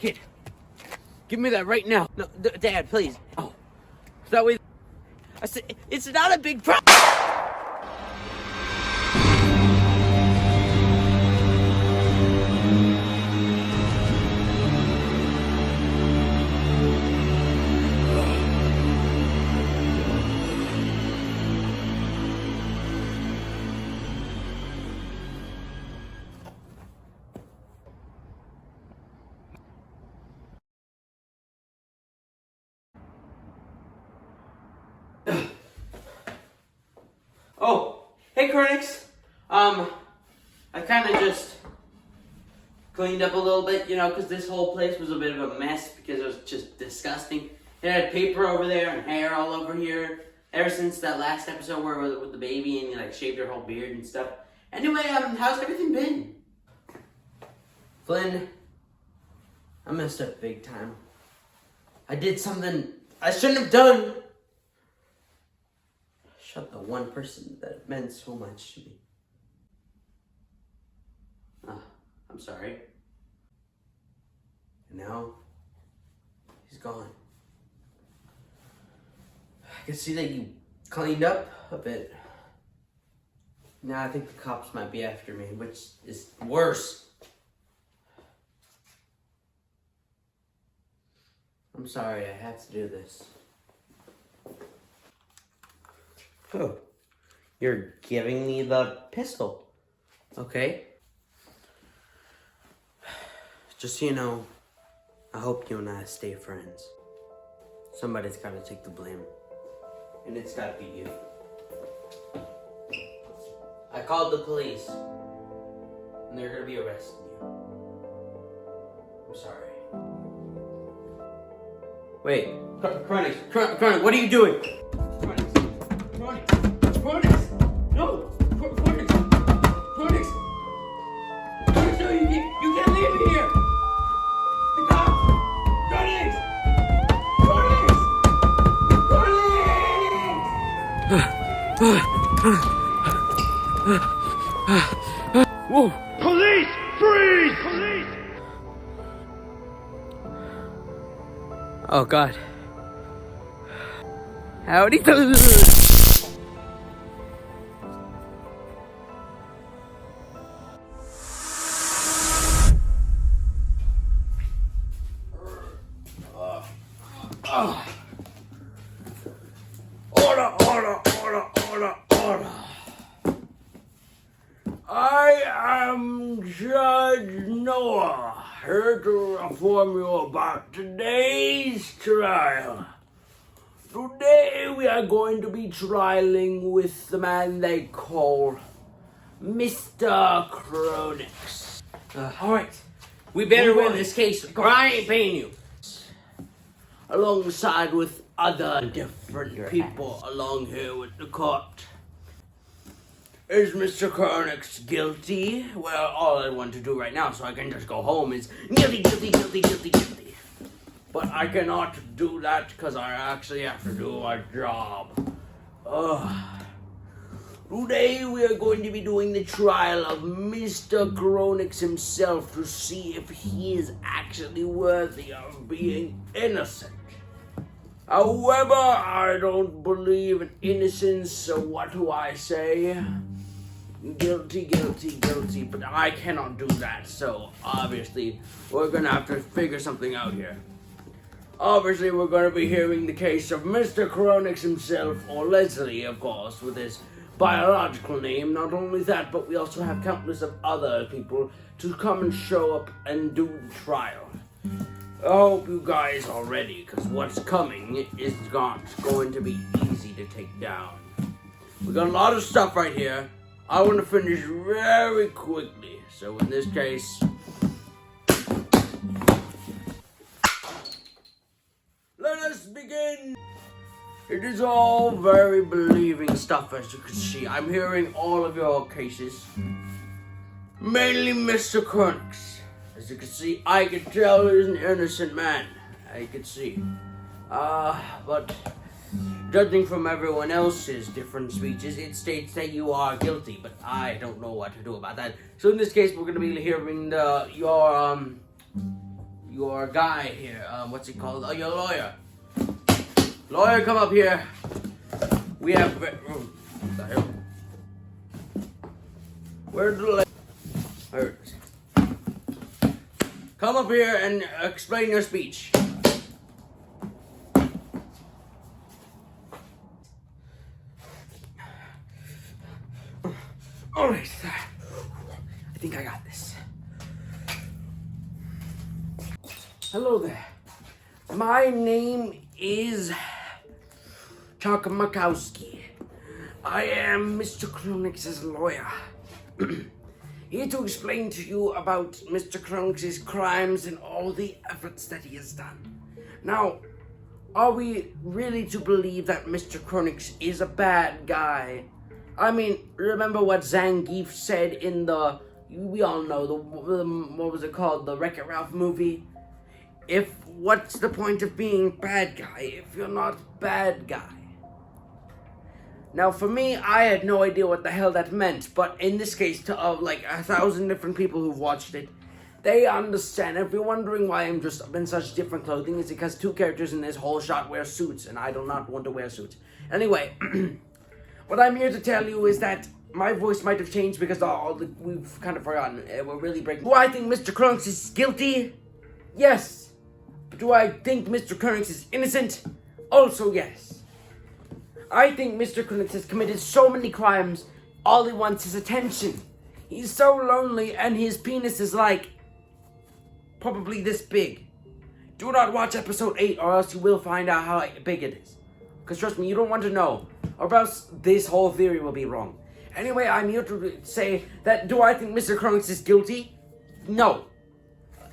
Kid, give me that right now. No, Dad, please. Oh, that way. I said, it's not a big problem. Oh, hey, chronixx. I kind of just cleaned up a little bit, you know, because this whole place was a bit of a mess because it was just disgusting. It had paper over there and hair all over here. Ever since that last episode where with the baby and you like shaved her whole beard and stuff. Anyway, how's everything been? Flynn, I messed up big time. I did something I shouldn't have done. Shut the one person that meant so much to me. I'm sorry. And now, he's gone. I can see that you cleaned up a bit. Now I think the cops might be after me, which is worse. I'm sorry, I have to do this. Oh, you're giving me the pistol. Okay. Just so you know, I hope you and I stay friends. Somebody's got to take the blame. And it's got to be you. I called the police. And they're going to be arresting you. I'm sorry. Wait. Chronixx, what are you doing? Chronixx! No! Chronixx! No, you can't leave me here! The cops! Chronixx! Whoa! Police! Freeze! Police! Oh, God. Howdy. Order. I am Judge Noah, here to inform you about today's trial. Today we are going to be trialing with the man they call Mr.chronixx. Alright, we better win this case or I ain't paying you. Alongside with other different people along here with the court. Is Mr.chronixx guilty? Well, all I want to do right now so I can just go home is guilty. But I cannot do that because I actually have to do a job. Today we are going to be doing the trial of Mr.chronixx himself to see if he is actually worthy of being innocent. However, I don't believe in innocence, so what do I say? Guilty, but I cannot do that, so obviously we're gonna have to figure something out here. Obviously we're gonna be hearing the case of Mr.chronixx himself, or Leslie, of course, with his biological name. Not only that, but we also have countless of other people to come and show up and do the trial. I hope you guys are ready, because what's coming is not going to be easy to take down. We got a lot of stuff right here. I want to finish very quickly. So in this case, let us begin. It is all very believing stuff, as you can see. I'm hearing all of your cases. Mainly Mr.chronixx. As you can see, I can tell he's an innocent man. I can see. But judging from everyone else's different speeches, it states that you are guilty, but I don't know what to do about that. So in this case, we're going to be hearing your guy here. What's he called? Oh, your lawyer. Lawyer, come up here. We have. What the hell? Where's the lawyer? There it is. Come up here and explain your speech. Alright, I think I got this. Hello there. My name is Chuck Makowski. I am Mr.chronixx's lawyer. Here to explain to you about Mr.chronixx's crimes and all the efforts that he has done. Now, are we really to believe that Mr.chronixx is a bad guy? I mean, remember what Zangief said in we all know, what was it called, the Wreck-It Ralph movie? What's the point of being bad guy if you're not bad guy? Now, for me, I had no idea what the hell that meant, but in this case, to like 1,000 different people who've watched it, they understand. If you're wondering why I'm just in such different clothing, it's because 2 characters in this whole shot wear suits, and I do not want to wear suits. Anyway, what I'm here to tell you is that my voice might have changed because we've kind of forgotten. We're really breaking. Do I think Mr.chronixx is guilty? Yes. But do I think Mr.chronixx is innocent? Also yes. I think Mr.chronixx has committed so many crimes, all he wants is attention. He's so lonely and his penis is like, probably this big. Do not watch episode 8 or else you will find out how big it is. Because trust me, you don't want to know. Or else this whole theory will be wrong. Anyway, I'm here to say that do I think Mr.chronixx is guilty? No.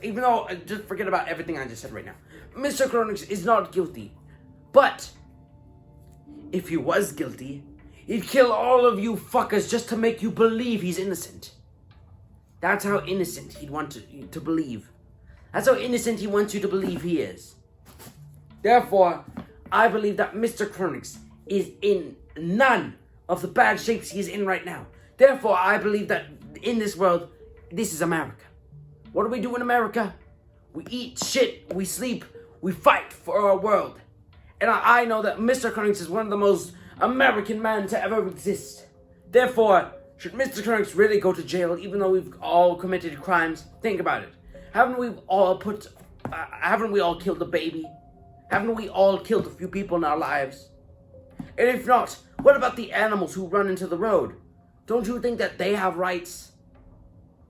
Even though, just forget about everything I just said right now. Mr.chronixx is not guilty. But if he was guilty, he'd kill all of you fuckers just to make you believe he's innocent. That's how innocent he'd want to believe. That's how innocent he wants you to believe he is. Therefore, I believe that Mr.chronixx is in none of the bad shapes he is in right now. Therefore, I believe that in this world, this is America. What do we do in America? We eat shit, we sleep, we fight for our world. And I know that Mr.chronixx is one of the most American men to ever exist. Therefore, should Mr.chronixx really go to jail even though we've all committed crimes? Think about it. Haven't we all killed a baby? Haven't we all killed a few people in our lives? And if not, what about the animals who run into the road? Don't you think that they have rights?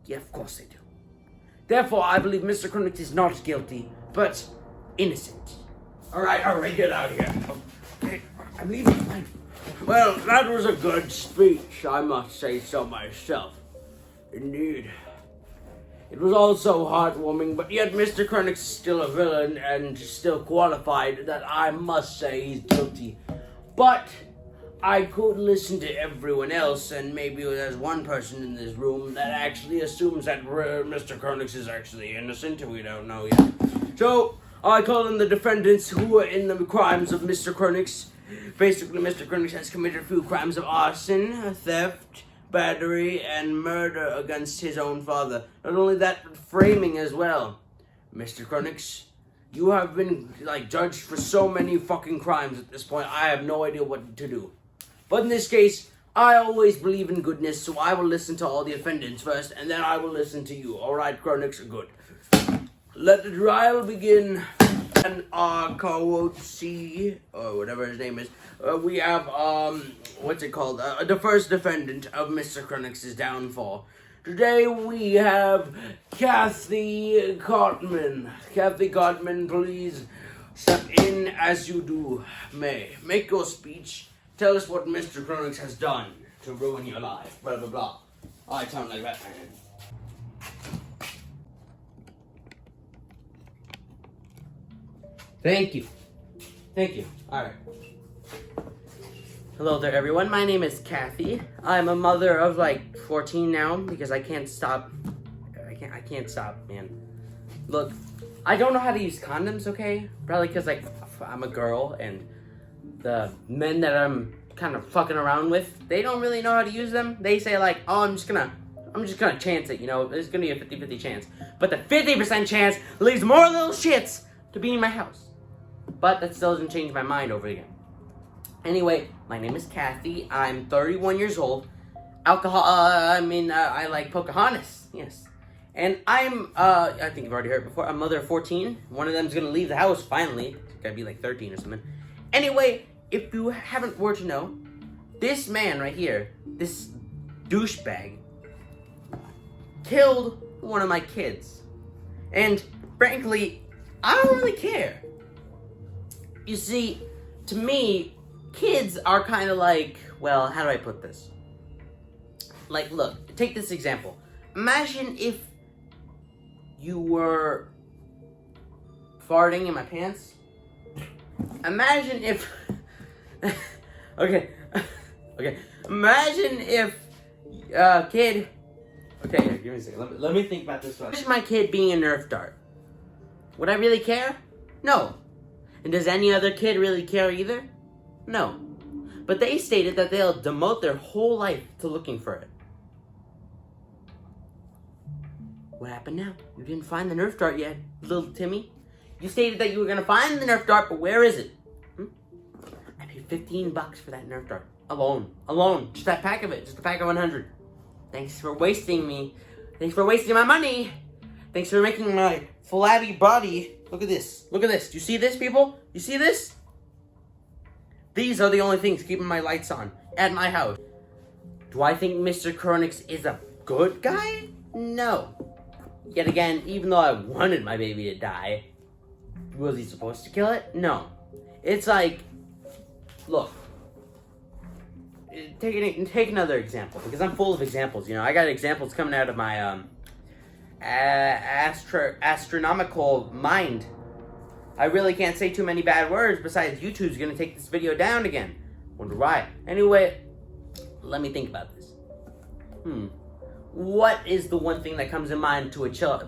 Yeah, of course they do. Therefore, I believe Mr.chronixx is not guilty, but innocent. Alright, get out of here. Okay, I'm leaving. Well, that was a good speech, I must say so myself. Indeed. It was also heartwarming, but yet Mr.chronixx is still a villain and still qualified that I must say he's guilty. But I could listen to everyone else, and maybe there's one person in this room that actually assumes that Mr.chronixx is actually innocent. We don't know yet. So, I call in the defendants who are in the crimes of Mr.chronixx. Basically, Mr.chronixx has committed a few crimes of arson, theft, battery, and murder against his own father. Not only that, framing as well. Mr.chronixx, you have been, judged for so many fucking crimes at this point, I have no idea what to do. But in this case, I always believe in goodness, so I will listen to all the defendants first, and then I will listen to you. Alright, chronixx, good. Let the trial begin. And quote C, or whatever his name is, we have, the first defendant of Mr.chronixx's downfall. Today we have Kathy Cartman. Kathy Cartman, please step in as you do may. Make your speech. Tell us what Mr.chronixx has done to ruin your life. Blah, blah, blah. I sound like Batman. Thank you. Alright. Hello there, everyone. My name is Kathy. I'm a mother of 14 now because I can't stop. I can't stop, man. Look, I don't know how to use condoms, okay? Probably because I'm a girl and the men that I'm kind of fucking around with, they don't really know how to use them. They say oh, I'm just gonna I'm just gonna chance it, you know, there's gonna be a 50-50 chance. But the 50% chance leaves more little shits to be in my house. But that still doesn't change my mind over again. Anyway, my name is Kathy. I'm 31 years old. I like Pocahontas, yes. And I'm, I think you've already heard before, a mother of 14. One of them's gonna leave the house, finally. It's gotta be like 13 or something. Anyway, if you haven't were to know, this man right here, this douchebag, killed one of my kids. And, frankly, I don't really care. You see, to me, kids are kind of like, well, how do I put this? Like, look, take this example. Imagine if you were farting in my pants. Imagine if... okay. Imagine if kid... Okay, here, give me a second. Let me think about this one. Imagine my kid being a Nerf dart. Would I really care? No. And does any other kid really care either? No. But they stated that they'll devote their whole life to looking for it. What happened now? You didn't find the Nerf dart yet, little Timmy. You stated that you were going to find the Nerf dart, but where is it? I paid $15 for that Nerf dart. Alone. Just that pack of it. Just a pack of 100. Thanks for wasting me. Thanks for wasting my money. Thanks for making my flabby body. Look at this. Do you see this, people? You see this? These are the only things keeping my lights on at my house. Do I think Mr.chronixx is a good guy? No. Yet again, even though I wanted my baby to die, was he supposed to kill it? No. It's like, look, take another example, because I'm full of examples, you know. I got examples coming out of my astronomical mind. I really can't say too many bad words, besides YouTube's gonna take this video down again. Wonder why. Anyway, let me think about this. What is the one thing that comes in mind to a child?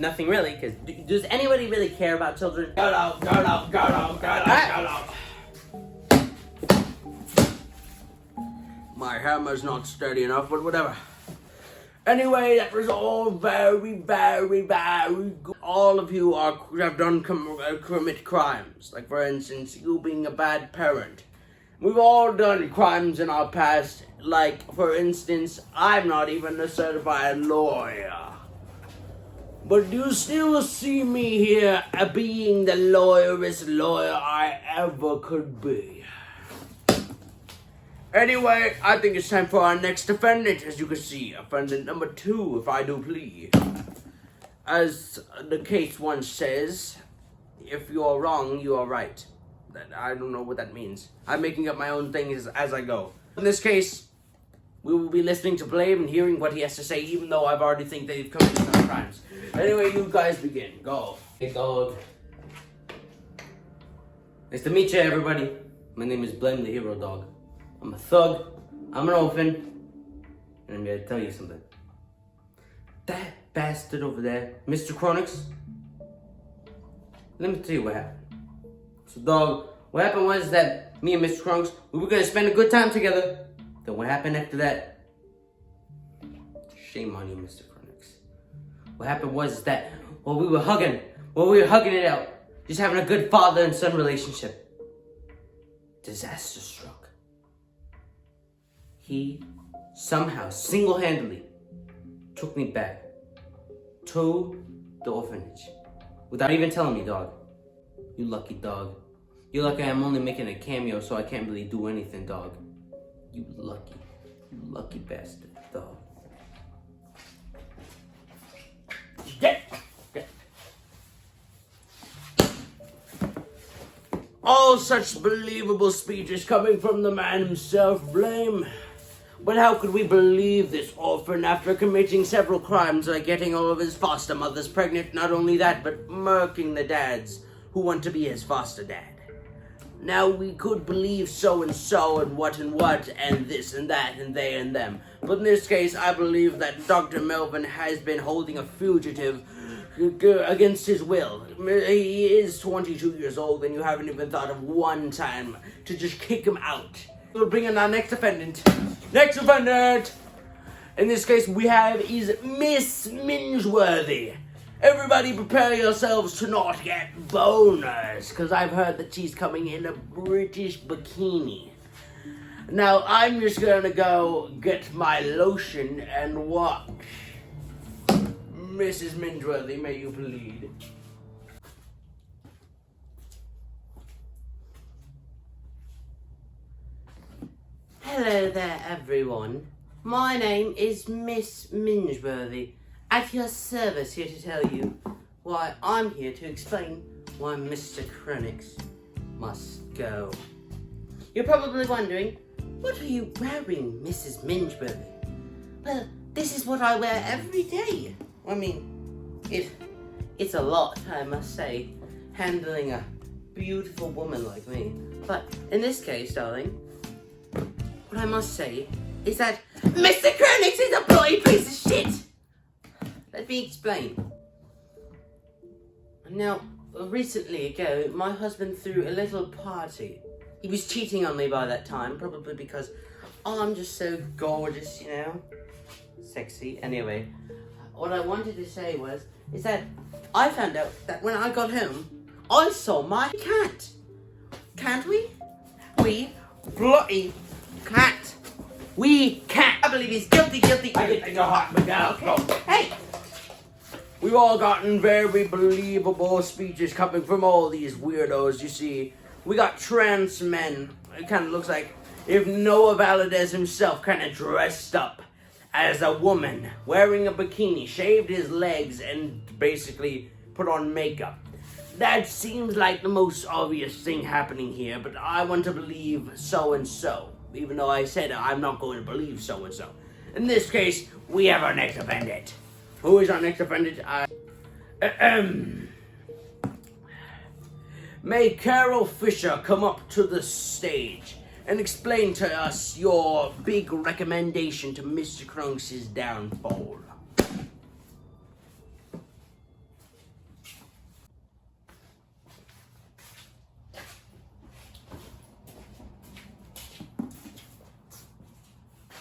Nothing really, because does anybody really care about children? Go out. My hammer's not steady enough, but whatever. Anyway, that was all very good. All of you have done commit crimes. Like, for instance, you being a bad parent. We've all done crimes in our past. Like, for instance, I'm not even a certified lawyer. But you still see me here being the lawyerest lawyer I ever could be. Anyway, I think it's time for our next defendant. As you can see, defendant number 2, if I do please. As the case once says, if you are wrong, you are right. I don't know what that means. I'm making up my own things as I go. In this case, we will be listening to Blame and hearing what he has to say, even though I've already think they've committed some crimes. Anyway, you guys begin. Go. Hey, dog. Nice to meet you, everybody. My name is Blame the Hero Dog. I'm a thug. I'm an orphan. And I'm here to tell you something. That bastard over there, Mr.chronixx. Let me tell you what happened. So, dog, what happened was that me and Mr.chronixx, we were gonna spend a good time together. Then what happened after that? Shame on you, Mr.chronixx. What happened was that while we were hugging it out, just having a good father and son relationship, disaster struck. He somehow, single-handedly, took me back to the orphanage without even telling me, dog. You lucky dog. You're lucky I'm only making a cameo, so I can't really do anything, dog. You lucky bastard, dog. Get. All such believable speeches coming from the man himself, Blame. But how could we believe this orphan after committing several crimes like getting all of his foster mothers pregnant? Not only that, but murking the dads who want to be his foster dad. Now we could believe so and what and this and that and they and them. But in this case, I believe that Dr. Melvin has been holding a fugitive against his will. He is 22 years old and you haven't even thought of one time to just kick him out We'll bring in our next defendant. Next defendant! In this case, we have is Miss Mingeworthy. Everybody prepare yourselves to not get boners, because I've heard that she's coming in a British bikini. Now, I'm just gonna go get my lotion and watch. Mrs. Mingeworthy, may you plead? Hello there, everyone. My name is Miss Mingeworthy, at your service here to tell you why I'm here to explain why Mr.chronixx must go. You're probably wondering, what are you wearing, Mrs. Mingeworthy? Well, this is what I wear every day. I mean, it's a lot, I must say, handling a beautiful woman like me. But in this case, darling, what I must say is that Mr.chronixx is a bloody piece of shit! Let me explain. Now, recently ago, my husband threw a little party. He was cheating on me by that time, probably because I'm just so gorgeous, you know? Sexy. Anyway, what I wanted to say is that I found out that when I got home, I saw my cat. Can't we? We bloody cat. We can't. I believe he's guilty. I get in your heart, Miguel. Okay. Hey! We've all gotten very believable speeches coming from all these weirdos, you see. We got trans men. It kind of looks like if Noah Valadez himself kind of dressed up as a woman, wearing a bikini, shaved his legs, and basically put on makeup. That seems like the most obvious thing happening here, but I want to believe so-and-so, even though I said I'm not going to believe so-and-so. In this case, we have our next defendant. Who is our next defendant? May Carol Fisher come up to the stage and explain to us your big recommendation to Mr.chronixx's downfall.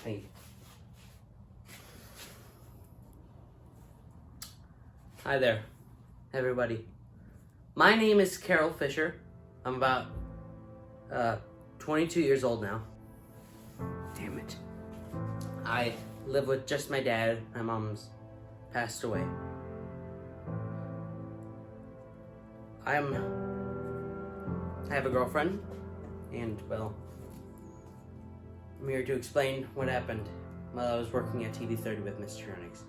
Thank you. Hi there, everybody. My name is Carol Fisher. I'm about 22 years old now. Damn it. I live with just my dad. My mom's passed away. I have a girlfriend, and well, I'm here to explain what happened while I was working at TV30 with Mr.chronixx.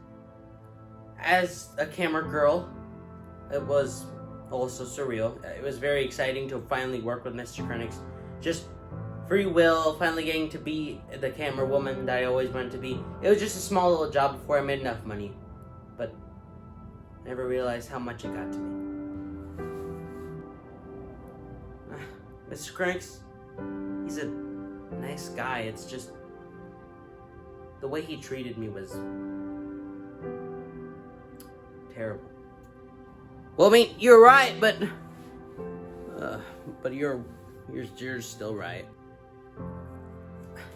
As a camera girl, it was also surreal. It was very exciting to finally work with Mr.chronixx. Just free will, finally getting to be the camera woman that I always wanted to be. It was just a small little job before I made enough money, but I never realized how much it got to me. Mr.chronixx, he's a nice guy. It's just the way he treated me was terrible. Well, I mean, you're right, but you're still right.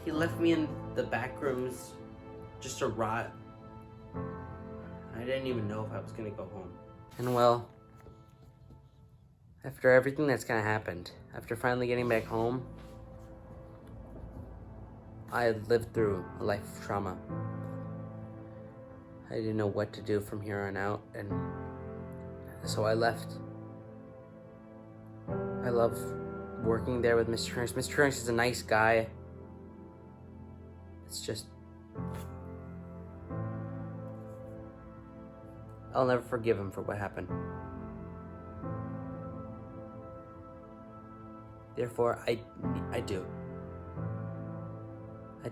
He left me in the back rooms just to rot. I didn't even know if I was gonna go home. And well, after everything that's kind of happened, after finally getting back home, I lived through a life of trauma. I didn't know what to do from here on out, and so I left. I love working there with Mr.chronixx. Mr.chronixx is a nice guy. It's just, I'll never forgive him for what happened. Therefore, I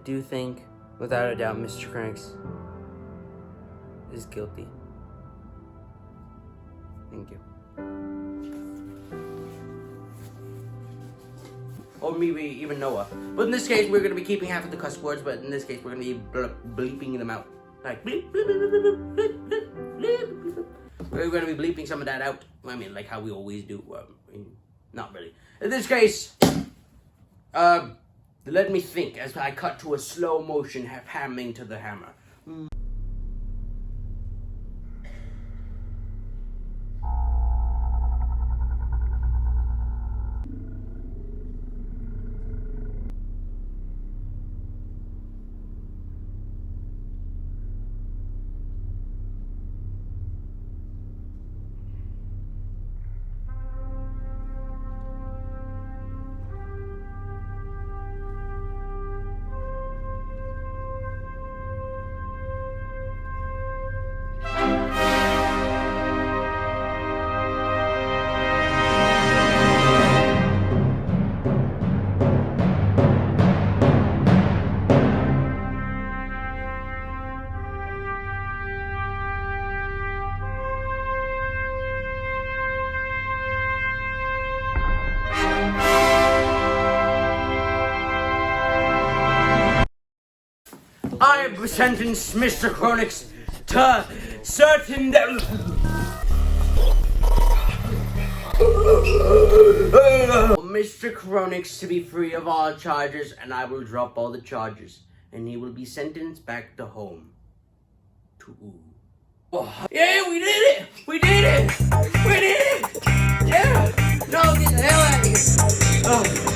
do think, without a doubt, Mr.chronixx is guilty. Thank you. Or maybe even Noah. But in this case, we're going to be keeping half of the cuss words, but in this case, we're going to be bleeping them out. Like, bleep, bleep, bleep, bleep, bleep, bleep, bleep, bleep. We're going to be bleeping some of that out. I mean, like how we always do. Not really. In this case, Let me think as I cut to a slow motion hammering to the hammer. I sentence Mr.chronixx to certain Mr.chronixx to be free of all charges, and I will drop all the charges, and he will be sentenced back to home. Yeah, we did it! We did it! We did it! Yeah! No, get the hell out of here! Oh.